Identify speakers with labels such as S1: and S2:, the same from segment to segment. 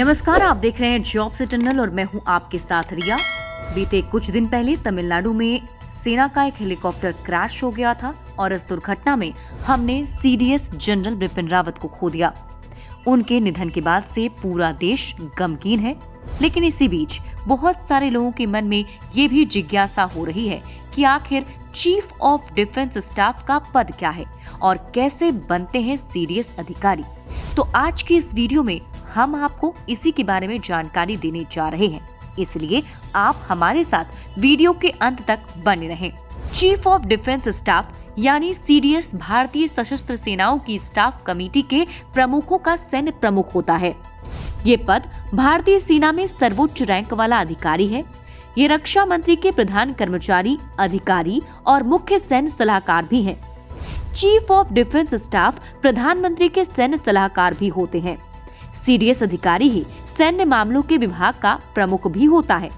S1: नमस्कार, आप देख रहे हैं जॉब से टनल और मैं हूं आपके साथ रिया। बीते कुछ दिन पहले तमिलनाडु में सेना का एक हेलीकॉप्टर क्रैश हो गया था और इस दुर्घटना में हमने सीडीएस जनरल बिपिन रावत को खो दिया। उनके निधन के बाद से पूरा देश गमगीन है, लेकिन इसी बीच बहुत सारे लोगों के मन में ये भी जिज्ञासा हो रही है कि आखिर चीफ ऑफ डिफेंस स्टाफ का पद क्या है और कैसे बनते हैं सीडीएस अधिकारी। तो आज की इस वीडियो में हम आपको इसी के बारे में जानकारी देने जा रहे हैं, इसलिए आप हमारे साथ वीडियो के अंत तक बने रहें। चीफ ऑफ डिफेंस स्टाफ यानी सीडीएस भारतीय सशस्त्र सेनाओं की स्टाफ कमेटी के प्रमुखों का सैन्य प्रमुख होता है। ये पद भारतीय सेना में सर्वोच्च रैंक वाला अधिकारी है। ये रक्षा मंत्री के प्रधान कर्मचारी, अधिकारी और मुख्य सैन्य सलाहकार भी हैं। चीफ ऑफ डिफेंस स्टाफ प्रधानमंत्री के सैन्य सलाहकार भी होते हैं। सीडीएस अधिकारी ही सैन्य मामलों के विभाग का प्रमुख भी होता है।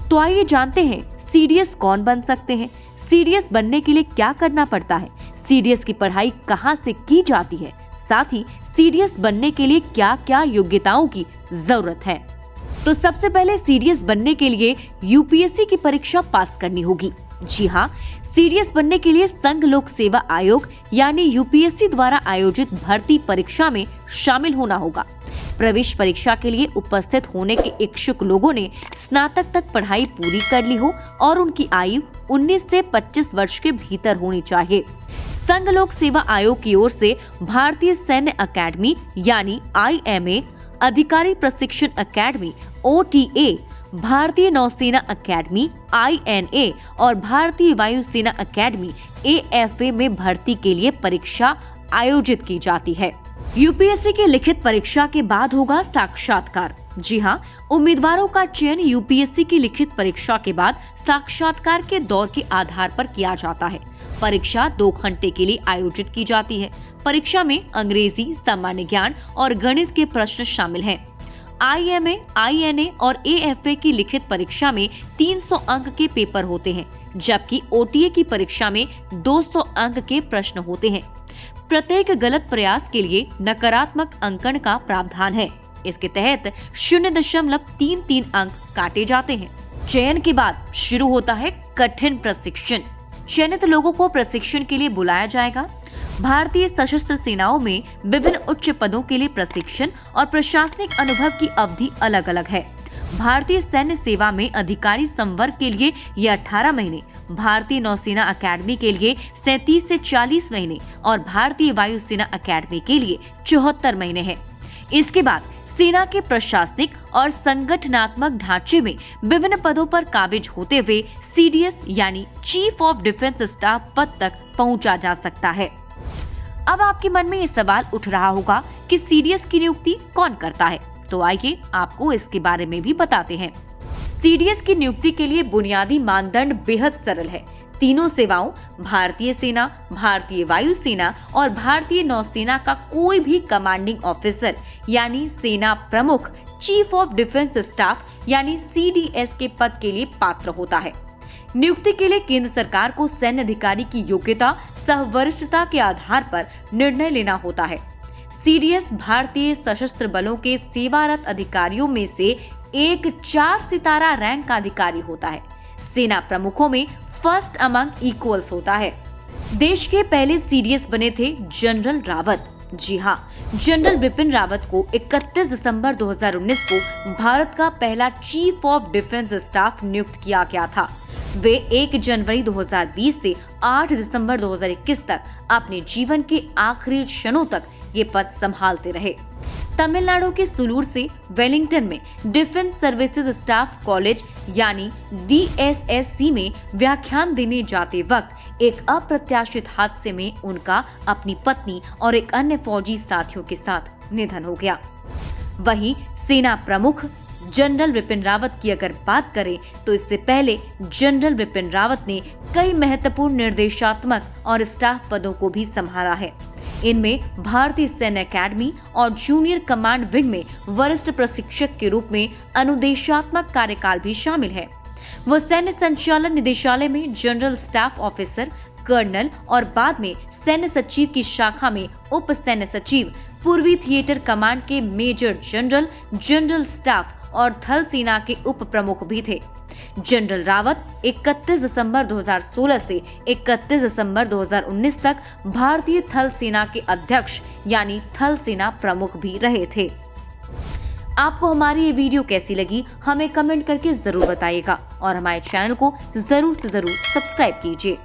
S1: तो आइए जानते हैं सीडीएस कौन बन सकते हैं, सीडीएस बनने के लिए क्या करना पड़ता है, सीडीएस की पढ़ाई कहां से की जाती है, साथ ही सीडीएस बनने के लिए क्या क्या योग्यताओं की जरूरत है। तो सबसे पहले सीडीएस बनने के लिए यूपीएससी की परीक्षा पास करनी होगी। जी हाँ, सीडीएस बनने के लिए संघ लोक सेवा आयोग यानी यूपीएससी द्वारा आयोजित भर्ती परीक्षा में शामिल होना होगा। प्रवेश परीक्षा के लिए उपस्थित होने के इच्छुक लोगों ने स्नातक तक पढ़ाई पूरी कर ली हो और उनकी आयु 19 से 25 वर्ष के भीतर होनी चाहिए। संघ लोक सेवा आयोग की ओर से भारतीय सैन्य अकेडमी यानी IMA, अधिकारी प्रशिक्षण अकेडमी OTA, भारतीय नौसेना अकेडमी INA और भारतीय वायुसेना अकेडमी AFA में भर्ती के लिए परीक्षा आयोजित की जाती है। यूपीएससी की लिखित परीक्षा के बाद होगा साक्षात्कार। जी हाँ, उम्मीदवारों का चयन यूपीएससी की लिखित परीक्षा के बाद साक्षात्कार के दौर के आधार पर किया जाता है। परीक्षा 2 घंटे के लिए आयोजित की जाती है। परीक्षा में अंग्रेजी, सामान्य ज्ञान और गणित के प्रश्न शामिल हैं। IMA, INA और AFA की लिखित परीक्षा में 300 अंक के पेपर होते हैं, जबकि OTA की परीक्षा में 200 अंक के प्रश्न होते हैं। प्रत्येक गलत प्रयास के लिए नकारात्मक अंकन का प्रावधान है। इसके तहत 0.33 अंक काटे जाते हैं। चयन के बाद शुरू होता है कठिन प्रशिक्षण। चयनित लोगों को प्रशिक्षण के लिए बुलाया जाएगा। भारतीय सशस्त्र सेनाओं में विभिन्न उच्च पदों के लिए प्रशिक्षण और प्रशासनिक अनुभव की अवधि अलग अलग है। भारतीय सैन्य सेवा में अधिकारी संवर्ग के लिए यह 18 महीने, भारतीय नौसेना अकेडमी के लिए 37 से 40 महीने और भारतीय वायुसेना अकेडमी के लिए 74 महीने है। इसके बाद सेना के प्रशासनिक और संगठनात्मक ढांचे में विभिन्न पदों पर काबिज होते हुए सीडीएस यानी चीफ ऑफ डिफेंस स्टाफ पद तक पहुंचा जा सकता है। अब आपके मन में ये सवाल उठ रहा होगा कि सीडीएस की नियुक्ति कौन करता है, तो आइए आपको इसके बारे में भी बताते हैं। सीडीएस की नियुक्ति के लिए बुनियादी मानदंड बेहद सरल है। तीनों सेवाओं भारतीय सेना, भारतीय वायुसेना और भारतीय नौसेना का कोई भी कमांडिंग ऑफिसर यानी सेना प्रमुख चीफ ऑफ डिफेंस स्टाफ यानी सीडीएस के पद के लिए पात्र होता है। नियुक्ति के लिए केंद्र सरकार को सैन्य अधिकारी की योग्यता सह वरिष्ठता के आधार पर निर्णय लेना होता है। सीडीएस भारतीय सशस्त्र बलों के सेवारत अधिकारियों में से एक 4 सितारा रैंक का अधिकारी होता है। सेना प्रमुखों में फर्स्ट अमंग इक्वल्स होता है। देश के पहले सीडीएस बने थे जनरल रावत। जी हाँ, जनरल बिपिन रावत को 31 दिसंबर 2019 को भारत का पहला चीफ ऑफ डिफेंस स्टाफ नियुक्त किया गया था। वे 1 जनवरी 2020 से 8 दिसंबर 2021 तक अपने जीवन के आखिरी क्षणों तक ये पद संभालते रहे। तमिलनाडु के सुलूर से वेलिंगटन में डिफेंस सर्विसेज स्टाफ कॉलेज यानी DSSC में व्याख्यान देने जाते वक्त एक अप्रत्याशित हादसे में उनका अपनी पत्नी और एक अन्य फौजी साथियों के साथ निधन हो गया। वहीं सेना प्रमुख जनरल बिपिन रावत की अगर बात करें तो इससे पहले जनरल बिपिन रावत ने कई महत्वपूर्ण निर्देशात्मक और स्टाफ पदों को भी संभाला है। इनमें भारतीय सैन्य अकेडमी और जूनियर कमांड विंग में वरिष्ठ प्रशिक्षक के रूप में अनुदेशात्मक कार्यकाल भी शामिल है। वो सैन्य संचालन निदेशालय में जनरल स्टाफ ऑफिसर, कर्नल और बाद में सैन्य सचिव की शाखा में उप सैन्य सचिव, पूर्वी थिएटर कमांड के मेजर जनरल, जनरल स्टाफ और थल सेना के उप प्रमुख भी थे। जनरल रावत 31 दिसंबर 2016 से 31 दिसंबर 2019 तक भारतीय थल सेना के अध्यक्ष यानी थल सेना प्रमुख भी रहे थे। आपको हमारी ये वीडियो कैसी लगी हमें कमेंट करके जरूर बताइएगा और हमारे चैनल को जरूर से जरूर सब्सक्राइब कीजिए।